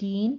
3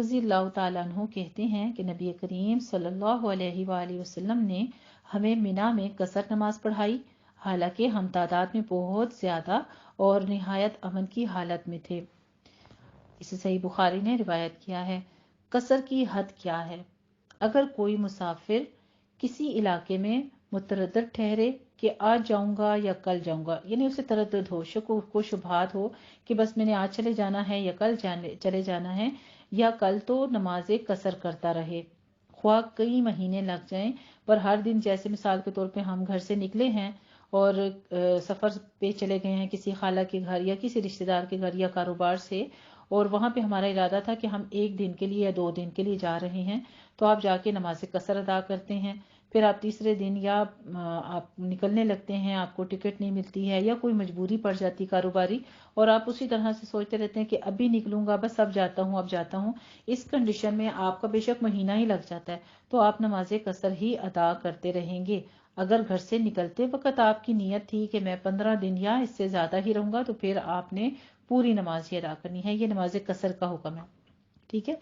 رضی اللہ تعالیٰ عنہ کہتے ہیں کہ نبی کریم صلی اللہ علیہ وآلہ وسلم نے ہمیں منا میں قصر نماز پڑھائی، حالانکہ ہم تعداد میں بہت زیادہ اور نہایت امن کی حالت میں تھے۔ اسے صحیح بخاری نے روایت کیا ہے۔ قصر کی حد کیا ہے؟ اگر کوئی مسافر کسی علاقے میں متردد ٹھہرے کہ آج جاؤں گا یا کل جاؤں گا، یعنی اسے تردد ہو، شکوک و شبہات ہو کہ بس میں نے آج چلے جانا ہے یا کل چلے جانا ہے یا کل، تو نماز قصر کرتا رہے، خواہ کئی مہینے لگ جائیں، پر ہر دن جیسے مثال کے طور پہ ہم گھر سے نکلے ہیں اور سفر پہ چلے گئے ہیں کسی خالہ کے گھر یا کسی رشتہ دار کے گھر یا کاروبار سے، اور وہاں پہ ہمارا ارادہ تھا کہ ہم 1 دن کے لیے یا 2 دن کے لیے جا رہے ہیں، تو آپ جا کے نماز قصر ادا کرتے ہیں۔ پھر آپ تیسرے دن یا آپ نکلنے لگتے ہیں، آپ کو ٹکٹ نہیں ملتی ہے یا کوئی مجبوری پڑ جاتی کاروباری، اور آپ اسی طرح سے سوچتے رہتے ہیں کہ اب بھی نکلوں گا، بس اب جاتا ہوں۔ اس کنڈیشن میں آپ کا بے شک مہینہ ہی لگ جاتا ہے، تو آپ نماز قصر ہی ادا کرتے رہیں گے۔ اگر گھر سے نکلتے وقت آپ کی نیت تھی کہ میں 15 دن یا اس سے زیادہ ہی رہوں گا، تو پھر آپ نے پوری نماز ہی ادا کرنی ہے، یہ نماز قصر کا حکم ہے۔ ٹھیک ہے۔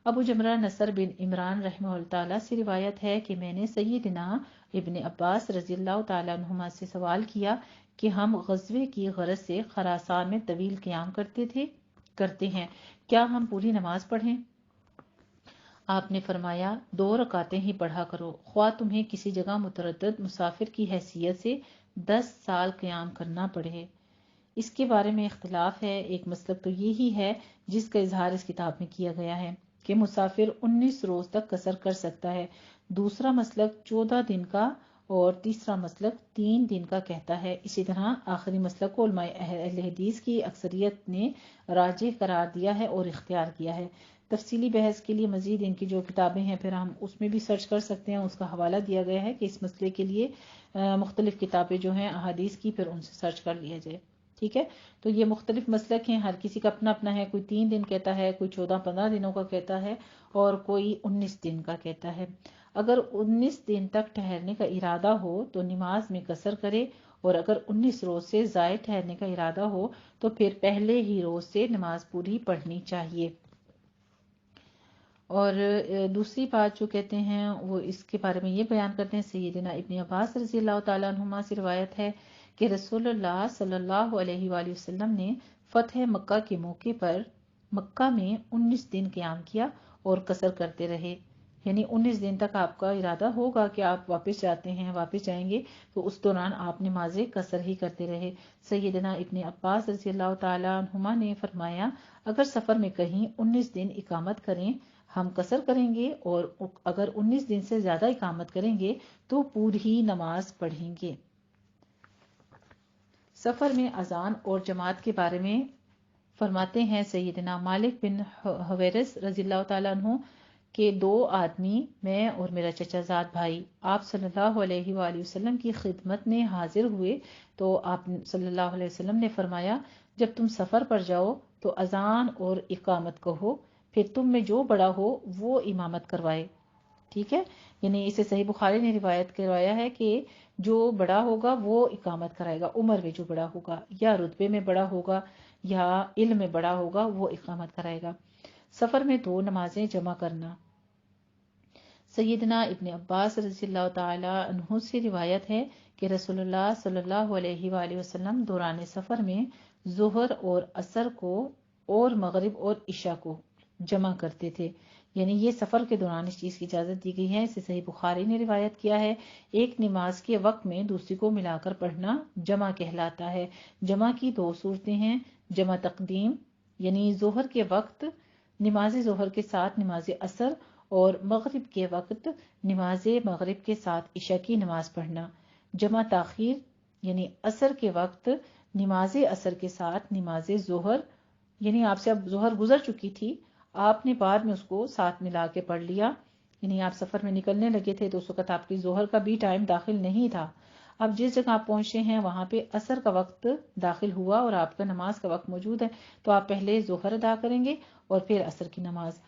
ابو جمرہ نصر بن عمران رحمہ اللہ تعالیٰ سے روایت ہے کہ میں نے سیدنا ابن عباس رضی اللہ تعالیٰ عنہما سے سوال کیا کہ ہم غزوے کی غرض سے خراسان میں طویل قیام کرتے ہیں، کیا ہم پوری نماز پڑھیں؟ آپ نے فرمایا 2 رکعتیں ہی پڑھا کرو، خواہ تمہیں کسی جگہ متردد مسافر کی حیثیت سے 10 سال قیام کرنا پڑے۔ اس کے بارے میں اختلاف ہے، ایک مسلک تو یہی ہے جس کا اظہار اس کتاب میں کیا گیا ہے کہ مسافر 19 روز تک قصر کر سکتا ہے، دوسرا مسلک 14 دن کا اور تیسرا مسلک 3 دن کا کہتا ہے۔ اسی طرح آخری مسلک کو علماء اہل حدیث کی اکثریت نے راجح قرار دیا ہے اور اختیار کیا ہے۔ تفصیلی بحث کے لیے مزید ان کی جو کتابیں ہیں پھر ہم اس میں بھی سرچ کر سکتے ہیں، اس کا حوالہ دیا گیا ہے کہ اس مسئلے کے لیے مختلف کتابیں جو ہیں احادیث کی، پھر ان سے سرچ کر لیا جائے۔ ٹھیک ہے، تو یہ مختلف مسلک ہیں، ہر کسی کا اپنا اپنا ہے، کوئی 3 دن کہتا ہے، کوئی 14-15 دنوں کا کہتا ہے اور کوئی 19 دن کا کہتا ہے۔ اگر 19 دن تک ٹھہرنے کا ارادہ ہو تو نماز میں قصر کرے، اور اگر 19 روز سے زائد ٹھہرنے کا ارادہ ہو تو پھر پہلے ہی روز سے نماز پوری پڑھنی چاہیے۔ اور دوسری بات جو کہتے ہیں وہ اس کے بارے میں یہ بیان کرتے ہیں، سیدنا ابن عباس رضی اللہ تعالیٰ عنہما سے روایت ہے کہ رسول اللہ صلی اللہ علیہ وآلہ وسلم نے فتح مکہ کے موقع پر مکہ میں 19 دن قیام کیا اور قصر کرتے رہے، یعنی 19 دن تک آپ کا ارادہ ہوگا کہ آپ واپس جائیں گے، تو اس دوران آپ نماز قصر ہی کرتے رہے۔ سیدنا ابن عباس رضی اللہ تعالیٰ عنہما نے فرمایا اگر سفر میں کہیں 19 دن اقامت کریں ہم قصر کریں گے، اور اگر 19 دن سے زیادہ اقامت کریں گے تو پوری نماز پڑھیں گے۔ سفر میں اذان اور جماعت کے بارے میں فرماتے ہیں سیدنا مالک بن حویرث رضی اللہ تعالیٰ عنہ کہ 2 آدمی، میں اور میرا چچا زاد بھائی، آپ صلی اللہ علیہ وآلہ وسلم کی خدمت میں حاضر ہوئے تو آپ صلی اللہ علیہ وسلم نے فرمایا جب تم سفر پر جاؤ تو اذان اور اقامت کہو، پھر تم میں جو بڑا ہو وہ امامت کروائے۔ ٹھیک ہے، یعنی اسے صحیح بخاری نے روایت کروایا ہے کہ جو بڑا ہوگا وہ اقامت کرائے گا، عمر میں جو بڑا ہوگا یا رتبے میں بڑا ہوگا یا علم میں بڑا ہوگا وہ اقامت کرائے گا۔ سفر میں 2 نمازیں جمع کرنا۔ سیدنا ابن عباس رضی اللہ تعالی عنہ سے روایت ہے کہ رسول اللہ صلی اللہ علیہ وآلہ وسلم دوران سفر میں ظہر اور عصر کو اور مغرب اور عشاء کو جمع کرتے تھے، یعنی یہ سفر کے دوران اس چیز کی اجازت دی گئی ہے، اسے صحیح بخاری نے روایت کیا ہے۔ ایک نماز کے وقت میں دوسری کو ملا کر پڑھنا جمع کہلاتا ہے۔ جمع کی 2 صورتیں ہیں، جمع تقدیم یعنی ظہر کے وقت نماز ظہر کے ساتھ نماز عصر، اور مغرب کے وقت نماز مغرب کے ساتھ عشاء کی نماز پڑھنا۔ جمع تاخیر یعنی عصر کے وقت نماز عصر کے ساتھ نماز ظہر، یعنی آپ سے اب ظہر گزر چکی تھی، آپ نے بعد میں اس کو ساتھ ملا کے پڑھ لیا، یعنی آپ سفر میں نکلنے لگے تھے تو اس وقت آپ کی ظہر کا بھی ٹائم داخل نہیں تھا، اب جس جگہ آپ پہنچے ہیں وہاں پہ عصر کا وقت داخل ہوا اور آپ کا نماز کا وقت موجود ہے، تو آپ پہلے ظہر ادا کریں گے اور پھر عصر کی نماز۔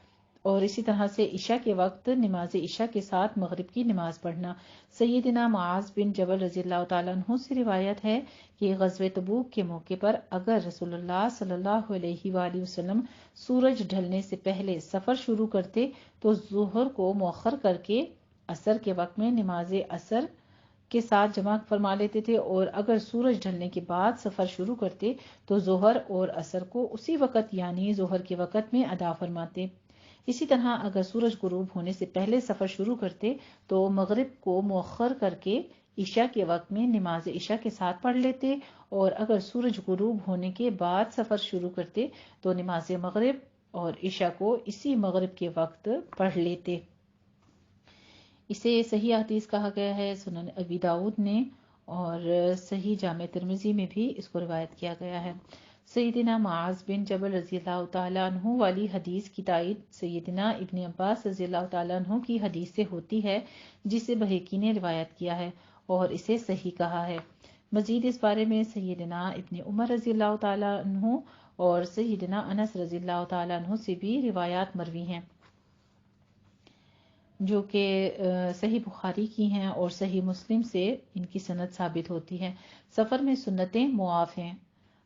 اور اسی طرح سے عشاء کے وقت نماز عشاء کے ساتھ مغرب کی نماز پڑھنا۔ سیدنا معاذ بن جبل رضی اللہ تعالیٰ عنہ سے روایت ہے کہ غزوہ تبوک کے موقع پر اگر رسول اللہ صلی اللہ علیہ وآلہ وسلم سورج ڈھلنے سے پہلے سفر شروع کرتے تو ظہر کو مؤخر کر کے عصر کے وقت میں نماز عصر کے ساتھ جمع فرما لیتے تھے، اور اگر سورج ڈھلنے کے بعد سفر شروع کرتے تو ظہر اور عصر کو اسی وقت یعنی ظہر کے وقت میں ادا فرماتے۔ اسی طرح اگر سورج غروب ہونے سے پہلے سفر شروع کرتے تو مغرب کو مؤخر کر کے عشاء کے وقت میں نماز عشاء کے ساتھ پڑھ لیتے، اور اگر سورج غروب ہونے کے بعد سفر شروع کرتے تو نماز مغرب اور عشاء کو اسی مغرب کے وقت پڑھ لیتے۔ اسے صحیح حدیث کہا گیا ہے، سنن ابی داؤد نے، اور صحیح جامع ترمذی میں بھی اس کو روایت کیا گیا ہے۔ سیدنا معاذ بن جبل رضی اللہ تعالیٰ عنہ والی حدیث کی تائید سیدنا ابن عباس رضی اللہ تعالیٰ عنہ کی حدیث سے ہوتی ہے، جسے بہقی نے روایت کیا ہے اور اسے صحیح کہا ہے۔ مزید اس بارے میں سیدنا ابن عمر رضی اللہ تعالیٰ عنہ اور سیدنا انس رضی اللہ تعالیٰ عنہ سے بھی روایات مروی ہیں، جو کہ صحیح بخاری کی ہیں اور صحیح مسلم سے ان کی سند ثابت ہوتی ہے۔ سفر میں سنتیں معاف ہیں۔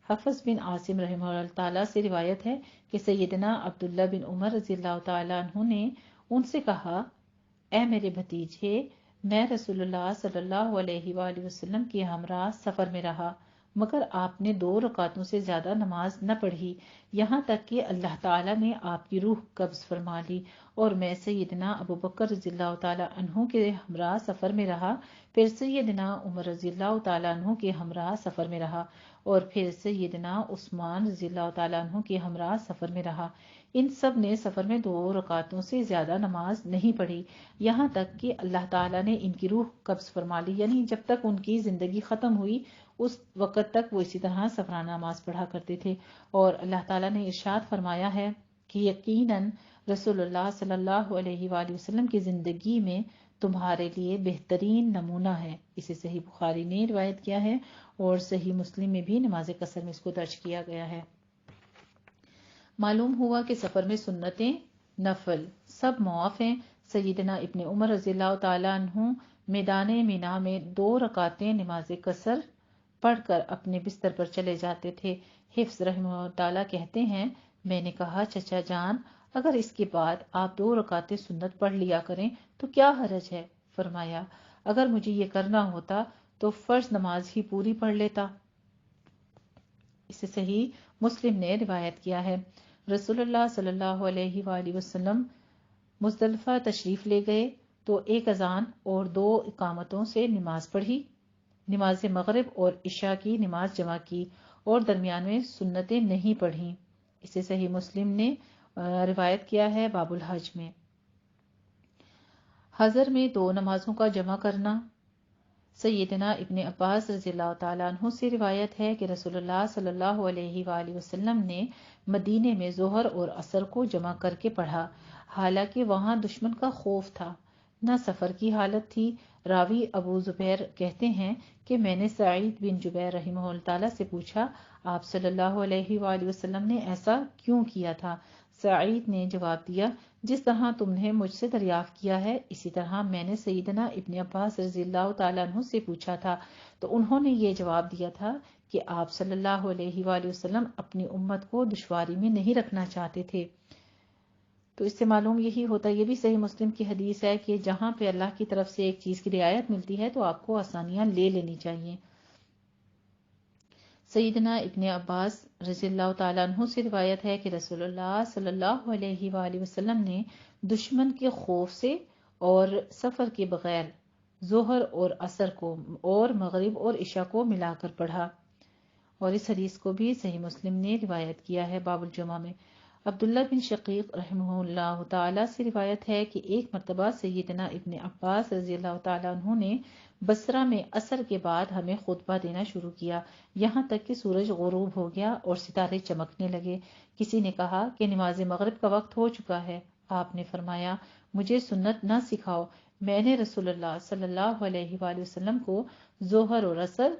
حفص بن عاصم رحمہ اللہ تعالیٰ سے روایت ہے کہ سیدنا عبداللہ بن عمر رضی اللہ تعالیٰ عنہ نے ان سے کہا، اے میرے بھتیجے، میں رسول اللہ صلی اللہ علیہ وآلہ وسلم کے ہمراہ سفر میں رہا، مگر آپ نے 2 رکعتوں سے زیادہ نماز نہ پڑھی، یہاں تک کہ اللہ تعالیٰ نے آپ کی روح قبض فرما لی، اور میں سیدنا ابو بکر رضی اللہ تعالیٰ عنہ کے ہمراہ سفر میں رہا، پھر سیدنا عمر رضی اللہ تعالیٰ عنہ کے ہمراہ سفر میں رہا، اور پھر سیدنا عثمان رضی اللہ تعالیٰ عنہ کے ہمراہ سفر میں رہا۔ ان سب نے سفر میں 2 رکعتوں سے زیادہ نماز نہیں پڑھی، یہاں تک کہ اللہ تعالیٰ نے ان کی روح قبض فرما لی، یعنی جب تک ان کی زندگی ختم ہوئی اس وقت تک وہ اسی طرح سفرانہ نماز پڑھا کرتے تھے۔ اور اللہ تعالیٰ نے ارشاد فرمایا ہے کہ یقیناً رسول اللہ صلی اللہ علیہ وآلہ وسلم کی زندگی میں تمہارے لیے بہترین نمونہ ہے۔ اسے صحیح بخاری نے روایت کیا ہے اور صحیح مسلم میں بھی نماز قصر میں اس کو درج کیا گیا ہے۔ معلوم ہوا کہ سفر میں سنتیں نفل سب معاف ہیں۔ سیدنا ابن عمر رضی اللہ تعالیٰ عنہ میدان مینا میں 2 رکعتیں نماز قصر پڑھ کر اپنے بستر پر چلے جاتے تھے۔ حفظ رحمہ اللہ تعالیٰ کہتے ہیں، میں نے کہا، چچا جان، اگر اس کے بعد آپ 2 رکعتیں سنت پڑھ لیا کریں تو کیا حرج ہے؟ فرمایا، اگر مجھے یہ کرنا ہوتا تو فرض نماز ہی پوری پڑھ لیتا۔ اسے صحیح مسلم نے روایت کیا ہے۔ رسول اللہ صلی اللہ علیہ وآلہ وسلم مزدلفہ تشریف لے گئے تو 1 اذان اور 2 اقامتوں سے نماز پڑھی، نماز مغرب اور عشاء کی نماز جمع کی اور درمیان میں سنتیں نہیں پڑھیں۔ اسے صحیح مسلم نے روایت کیا ہے باب الحج میں۔ حضر میں 2 نمازوں کا جمع کرنا۔ سیدنا ابن عباس رضی اللہ تعالیٰ عنہ سے روایت ہے کہ رسول اللہ صلی اللہ علیہ وآلہ وسلم نے مدینے میں ظہر اور عصر کو جمع کر کے پڑھا، حالانکہ وہاں دشمن کا خوف تھا، نہ سفر کی حالت تھی۔ راوی ابو زبیر کہتے ہیں کہ میں نے سعید بن جبیر رحمہ اللہ تعالیٰ سے پوچھا، آپ صلی اللہ علیہ وآلہ وسلم نے ایسا کیوں کیا تھا؟ سعید نے جواب دیا، جس طرح تم نے مجھ سے دریافت کیا ہے اسی طرح میں نے سیدنا ابن عباس رضی اللہ تعالیٰ عنہ سے پوچھا تھا، تو انہوں نے یہ جواب دیا تھا کہ آپ صلی اللہ علیہ وآلہ وسلم اپنی امت کو دشواری میں نہیں رکھنا چاہتے تھے۔ تو اس سے معلوم یہی ہوتا ہے، یہ بھی صحیح مسلم کی حدیث ہے کہ جہاں پہ اللہ کی طرف سے ایک چیز کی رعایت ملتی ہے تو آپ کو آسانیاں لے لینی چاہیے۔ سیدنا ابن عباس رضی اللہ تعالیٰ عنہ سے روایت ہے کہ رسول اللہ صلی اللہ علیہ وآلہ وسلم نے دشمن کے خوف سے اور سفر کے بغیر ظہر اور عصر کو اور مغرب اور عشاء کو ملا کر پڑھا، اور اس حدیث کو بھی صحیح مسلم نے روایت کیا ہے باب الجمعہ میں۔ عبداللہ بن شقیق رحمہ اللہ تعالیٰ سے روایت ہے کہ ایک مرتبہ سیدنا ابن عباس رضی اللہ تعالیٰ عنہ نے بصرہ میں عصر کے بعد ہمیں خطبہ دینا شروع کیا، یہاں تک کہ سورج غروب ہو گیا اور ستارے چمکنے لگے۔ کسی نے کہا کہ نماز مغرب کا وقت ہو چکا ہے۔ آپ نے فرمایا، مجھے سنت نہ سکھاؤ، میں نے رسول اللہ صلی اللہ علیہ وآلہ وسلم کو ظہر اور عصر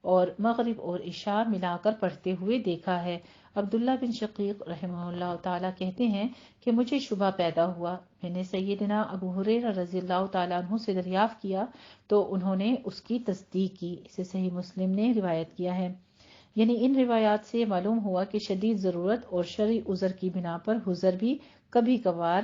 اور مغرب اور عشاء ملا کر پڑھتے ہوئے دیکھا ہے۔ عبداللہ بن شقیق رحمہ اللہ تعالیٰ کہتے ہیں کہ مجھے شبہ پیدا ہوا، میں نے سیدنا ابو ہریرہ رضی اللہ تعالیٰ عنہ سے دریافت کیا تو انہوں نے اس کی تصدیق کی۔ اسے صحیح مسلم نے روایت کیا ہے۔ یعنی ان روایات سے معلوم ہوا کہ شدید ضرورت اور شرعی عذر کی بنا پر حضر بھی کبھی کبھار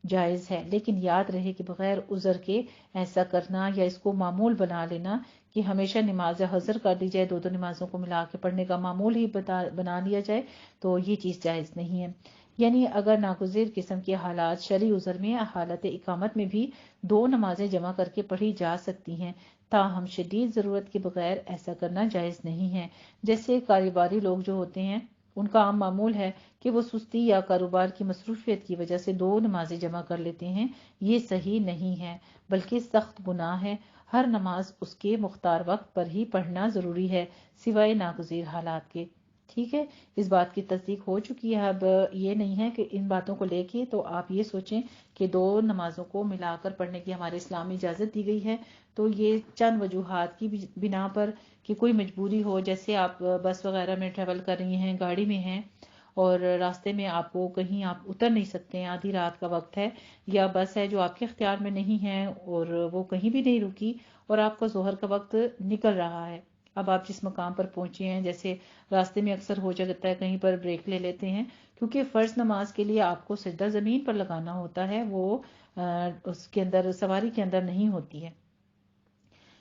جائز ہے، لیکن یاد رہے کہ بغیر عذر کے ایسا کرنا یا اس کو معمول بنا لینا کہ ہمیشہ نماز حضر کر دی جائے، دو نمازوں کو ملا کے پڑھنے کا معمول ہی بنا لیا جائے، تو یہ چیز جائز نہیں ہے۔ یعنی اگر ناگزیر قسم کے حالات شرعی عذر میں حالت اقامت میں بھی دو نمازیں جمع کر کے پڑھی جا سکتی ہیں، تاہم شدید ضرورت کے بغیر ایسا کرنا جائز نہیں ہے۔ جیسے کاروباری لوگ جو ہوتے ہیں ان کا عام معمول ہے کہ وہ سستی یا کاروبار کی مصروفیت کی وجہ سے دو نمازیں جمع کر لیتے ہیں، یہ صحیح نہیں ہے بلکہ سخت گناہ ہے۔ ہر نماز اس کے مختار وقت پر ہی پڑھنا ضروری ہے سوائے ناگزیر حالات کے۔ ٹھیک ہے، اس بات کی تصدیق ہو چکی ہے۔ اب یہ نہیں ہے کہ ان باتوں کو لے کے تو آپ یہ سوچیں کہ دو نمازوں کو ملا کر پڑھنے کی ہمارے اسلام میں اجازت دی گئی ہے، تو یہ چند وجوہات کی بنا پر کہ کوئی مجبوری ہو، جیسے آپ بس وغیرہ میں ٹریول کر رہی ہیں، گاڑی میں ہیں اور راستے میں آپ کو کہیں آپ اتر نہیں سکتے ہیں، آدھی رات کا وقت ہے، یا بس ہے جو آپ کے اختیار میں نہیں ہے اور وہ کہیں بھی نہیں رکی اور آپ کا ظہر کا وقت نکل رہا ہے۔ اب آپ جس مقام پر پہنچے ہیں، جیسے راستے میں اکثر ہو جاتا ہے کہیں پر بریک لے لیتے ہیں، کیونکہ فرض نماز کے لیے آپ کو سجدہ زمین پر لگانا ہوتا ہے، وہ اس کے اندر سواری کے اندر نہیں ہوتی ہے۔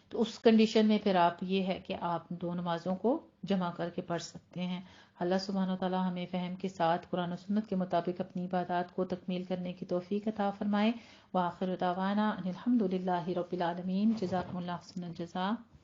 تو اس کنڈیشن میں پھر آپ یہ ہے کہ آپ دو نمازوں کو جمع کر کے پڑھ سکتے ہیں۔ اللہ سبحانہ و تعالی ہمیں فہم کے ساتھ قرآن و سنت کے مطابق اپنی عبادات کو تکمیل کرنے کی توفیق عطا فرمائے۔ وآخر دعوانا ان الحمد للہ رب العالمین۔ جزاکم اللہ حسن الجزاء۔